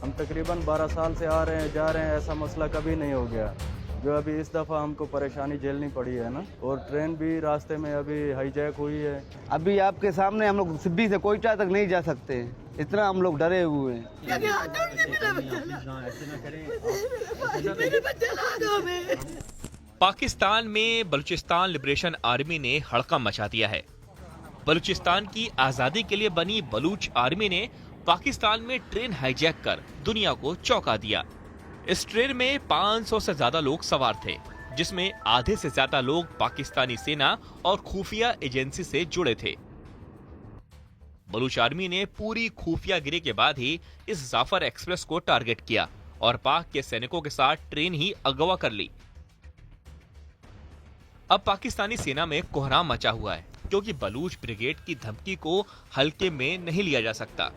हम तकरीबन 12 साल से आ रहे हैं जा रहे हैं, ऐसा मसला कभी नहीं हो गया। जो अभी इस दफ़ा हमको परेशानी झेलनी पड़ी है ना, और ट्रेन भी रास्ते में अभी हाईजैक हुई है। अभी आपके सामने हम लोग सिब्बी से कोयटा तक नहीं जा सकते, इतना हम लोग डरे हुए हैं। पाकिस्तान में बलूचिस्तान लिबरेशन आर्मी ने हड़कंप मचा दिया है। बलूचिस्तान की आजादी के लिए बनी बलूच आर्मी ने पाकिस्तान में ट्रेन हाईजैक कर दुनिया को चौंका दिया। इस ट्रेन में 500 से ज्यादा लोग सवार थे, जिसमें आधे से ज्यादा लोग पाकिस्तानी सेना और खुफिया एजेंसी से जुड़े थे। बलूच आर्मी ने पूरी खुफियागिरी के बाद ही इस जाफर एक्सप्रेस को टारगेट किया और पाक के सैनिकों के साथ ट्रेन ही अगवा कर ली। अब पाकिस्तानी सेना में कोहराम मचा हुआ है, क्योंकि बलूच ब्रिगेड की धमकी को हल्के में नहीं लिया जा सकता।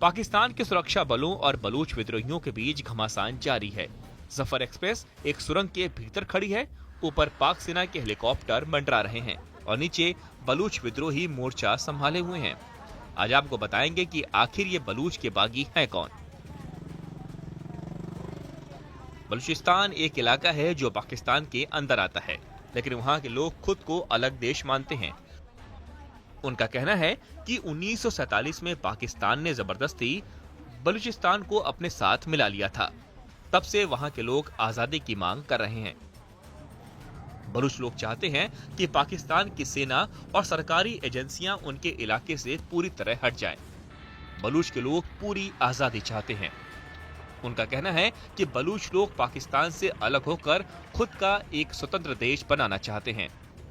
पाकिस्तान के सुरक्षा बलों और बलूच विद्रोहियों के बीच घमासान जारी है। जफर एक्सप्रेस एक सुरंग के भीतर खड़ी है, ऊपर पाक सेना के हेलीकॉप्टर मंडरा रहे हैं और नीचे बलूच विद्रोही मोर्चा संभाले हुए हैं। आज आपको बताएंगे कि आखिर ये बलूच के बागी हैं कौन। बलूचिस्तान एक इलाका है जो पाकिस्तान के अंदर आता है, लेकिन वहां के लोग खुद को अलग देश मानते हैं। उनका कहना है कि 1947 में पाकिस्तान ने जबरदस्ती बलूचिस्तान को अपने साथ मिला लिया था। तब से वहां के लोग आजादी की मांग कर रहे हैं। बलूच लोग चाहते हैं कि पाकिस्तान की सेना और सरकारी एजेंसियां उनके इलाके से पूरी तरह हट जाएं। बलूच के लोग पूरी आजादी चाहते हैं। उनका कहना है कि बलूच लोग पाकिस्तान से अलग होकर खुद का एक स्वतंत्र देश बनाना चाहते हैं।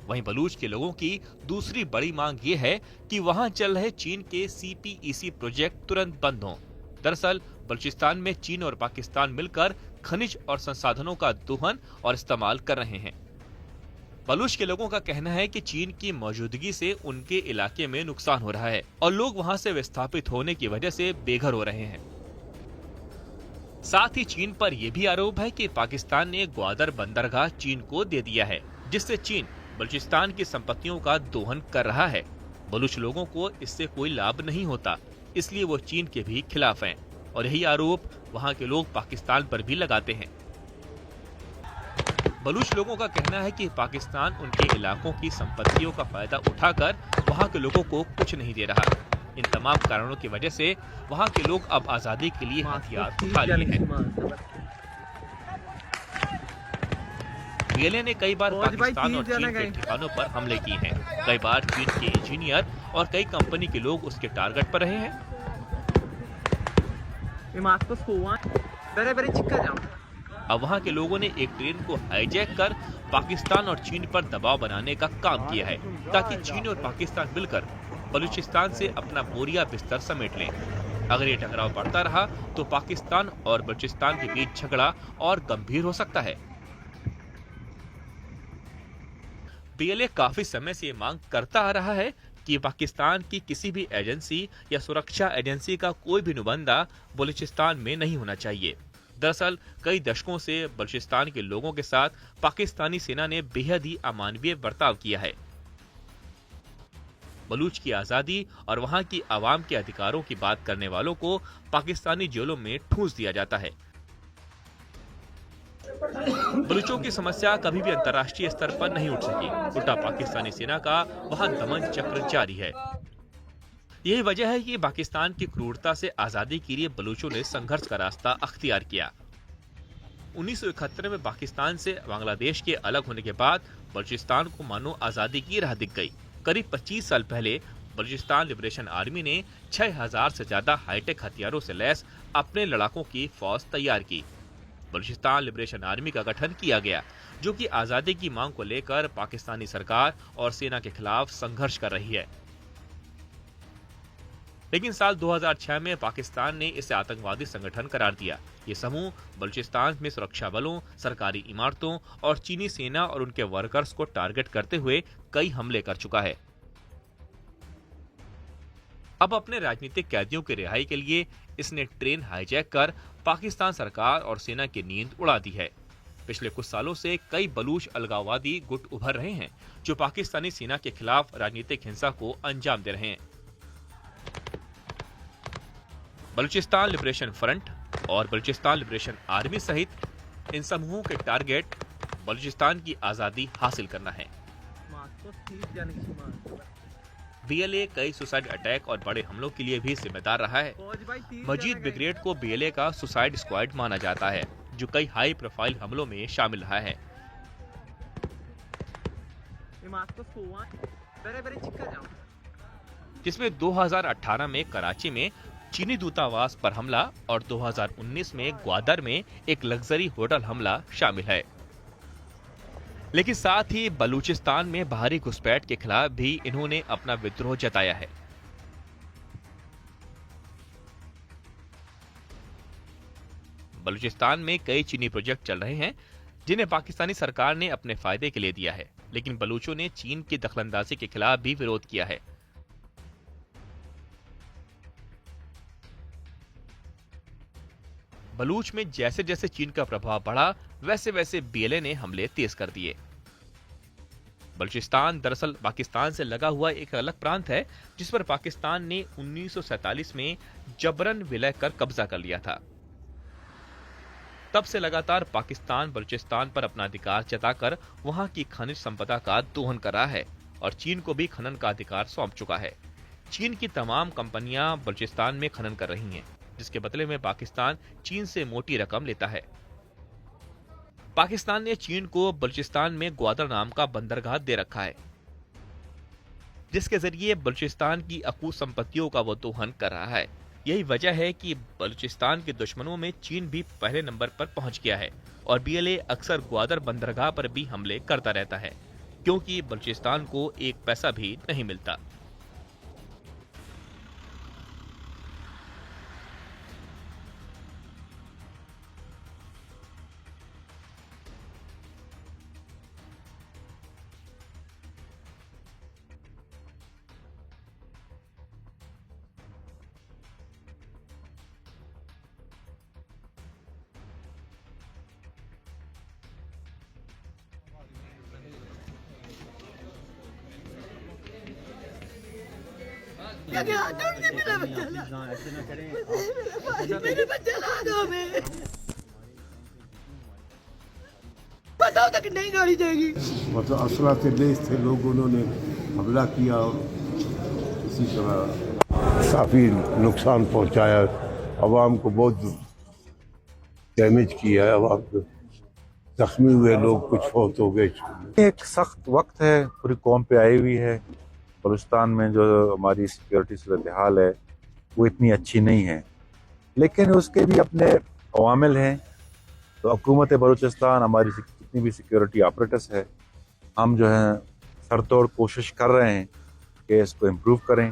वहीं बलूच के लोगों की दूसरी बड़ी मांग ये है कि वहां चल रहे चीन के CPEC प्रोजेक्ट तुरंत बंद हों। दरअसल बलूचिस्तान में चीन और पाकिस्तान मिलकर खनिज और संसाधनों का दोहन और इस्तेमाल कर रहे हैं। बलूच के लोगों का कहना है कि चीन की मौजूदगी से उनके इलाके में नुकसान हो रहा है और लोग वहां से विस्थापित होने की वजह से बेघर हो रहे हैं। साथ ही चीन पर यह भी आरोप है कि पाकिस्तान ने ग्वादर बंदरगाह चीन को दे दिया है, जिससे चीन बलूचिस्तान की संपत्तियों का दोहन कर रहा है। बलूच लोगों को इससे कोई लाभ नहीं होता, इसलिए वो चीन के भी खिलाफ हैं और यही आरोप वहां के लोग पाकिस्तान पर भी लगाते हैं। बलूच लोगों का कहना है कि पाकिस्तान उनके इलाकों की संपत्तियों का फायदा उठाकर वहां के लोगों को कुछ नहीं दे रहा। इन तमाम कारणों की वजह से वहां के लोग अब आजादी के लिए हथियार उठा लिए हैं। BLA ने कई बार पाकिस्तान और चीन के ठिकानों पर हमले किए हैं। कई बार चीन के इंजीनियर और कई कंपनी के लोग उसके टारगेट पर रहे हैं। अब वहां के लोगों ने एक ट्रेन को हाईजैक कर पाकिस्तान और चीन पर दबाव बनाने का काम किया है, ताकि चीन और पाकिस्तान मिलकर बलूचिस्तान से अपना बोरिया बिस्तर समेट लें। अगर ये टकराव बढ़ता रहा तो पाकिस्तान और बलूचिस्तान के बीच झगड़ा और गंभीर हो सकता है। BLA काफी समय से ये मांग करता आ रहा है कि पाकिस्तान की किसी भी एजेंसी या सुरक्षा एजेंसी का कोई भी नुमाइंदा बलूचिस्तान में नहीं होना चाहिए। दरअसल कई दशकों से बलूचिस्तान के लोगों के साथ पाकिस्तानी सेना ने बेहद ही अमानवीय बर्ताव किया है। बलूच की आजादी और वहां की आवाम के अधिकारों की बात करने वालों को पाकिस्तानी जेलों में ठूंस दिया जाता है। बलूचों की समस्या कभी भी अंतर्राष्ट्रीय स्तर पर नहीं उठ सकी। उल्टा पाकिस्तानी सेना का वहां दमन चक्र जारी है। यही वजह है कि पाकिस्तान की क्रूरता से आजादी के लिए बलूचों ने संघर्ष का रास्ता अख्तियार किया। 1971 में पाकिस्तान से बांग्लादेश के अलग होने के बाद बलूचिस्तान को मानो आजादी की राह दिख गई। करीब 25 साल पहले बलूचिस्तान लिबरेशन आर्मी ने 6000 से ज्यादा हाईटेक हथियारों से लैस अपने लड़ाकों की फौज तैयार की। बलूचिस्तान लिबरेशन आर्मी का गठन किया गया, जो कि आजादी की मांग को लेकर पाकिस्तानी सरकार और सेना के खिलाफ संघर्ष कर रही है। लेकिन साल 2006 में पाकिस्तान ने इसे आतंकवादी संगठन करार दिया। ये समूह बलूचिस्तान में सुरक्षा बलों, सरकारी इमारतों और चीनी सेना और उनके वर्कर्स को टारगेट करते हुए कई हमले कर चुका है। अब अपने राजनीतिक कैदियों की रिहाई के लिए इसने ट्रेन हाईजैक कर पाकिस्तान सरकार और सेना की नींद उड़ा दी है। पिछले कुछ सालों से कई बलूच अलगाववादी गुट उभर रहे हैं, जो पाकिस्तानी सेना के खिलाफ राजनीतिक हिंसा को अंजाम दे रहे हैं। बलूचिस्तान लिबरेशन फ्रंट और बलूचिस्तान लिबरेशन आर्मी सहित इन समूहों के टारगेट बलूचिस्तान की आजादी हासिल करना है। बीएलए कई सुसाइड अटैक और बड़े हमलों के लिए भी जिम्मेदार रहा है। मजीद ब्रिगेड को बीएलए का सुसाइड स्क्वाड माना जाता है, जो कई हाई प्रोफाइल हमलों में शामिल रहा है। जिसमें 2018 में कराची में चीनी दूतावास पर हमला और 2019 में ग्वादर में एक लग्जरी होटल हमला शामिल है। लेकिन साथ ही बलूचिस्तान में बाहरी घुसपैठ के खिलाफ भी इन्होंने अपना विद्रोह जताया है। बलूचिस्तान में कई चीनी प्रोजेक्ट चल रहे हैं, जिन्हें पाकिस्तानी सरकार ने अपने फायदे के लिए दिया है, लेकिन बलूचों ने चीन की दखलंदाजी के खिलाफ भी विरोध किया है। बलूच में जैसे जैसे चीन का प्रभाव बढ़ा, वैसे वैसे बीएलए ने हमले तेज कर दिए। बलूचिस्तान दरअसल पाकिस्तान से लगा हुआ एक अलग प्रांत है, जिस पर पाकिस्तान ने 1947 में जबरन विलय कर कब्जा कर लिया था। तब से लगातार पाकिस्तान बलूचिस्तान पर अपना अधिकार जताकर वहां की खनिज संपदा का दोहन कर रहा है और चीन को भी खनन का अधिकार सौंप चुका है। चीन की तमाम कंपनियां बलूचिस्तान में खनन कर रही हैं, जिसके बदले में पाकिस्तान चीन से मोटी रकम लेता है। पाकिस्तान ने चीन को बलूचिस्तान में ग्वादर नाम का बंदरगाह दे रखा है, जिसके जरिए बलूचिस्तान की अकूत संपत्तियों का वो दोहन कर रहा है। यही वजह है कि बलूचिस्तान के दुश्मनों में चीन भी पहले नंबर पर पहुंच गया है और बीएलए अक्सर ग्वादर बंदरगाह पर भी हमले करता रहता है, क्योंकि बलूचिस्तान को एक पैसा भी नहीं मिलता। मेरे बच्चे ला दो, बताओ तक नहीं गाड़ी जाएगी। मतलब असला से लेस थे लोग, उन्होंने हमला किया और इसी तरह काफ़ी नुकसान पहुंचाया, आवाम को बहुत डैमेज किया है, आवाम को जख्मी हुए लोग कुछ फौत हो गए। एक सख्त वक्त है, पूरी कौम पे आई हुई है। बलूचिस्तान में जो हमारी सिक्योरिटी सूरत हाल है वो इतनी अच्छी नहीं है, लेकिन उसके भी अपने अवामिल हैं। तो हुकूमत बलूचिस्तान, हमारी जितनी भी सिक्योरिटी ऑपरेटर्स है, हम जो है सरतोड़ कोशिश कर रहे हैं कि इसको इम्प्रूव करें।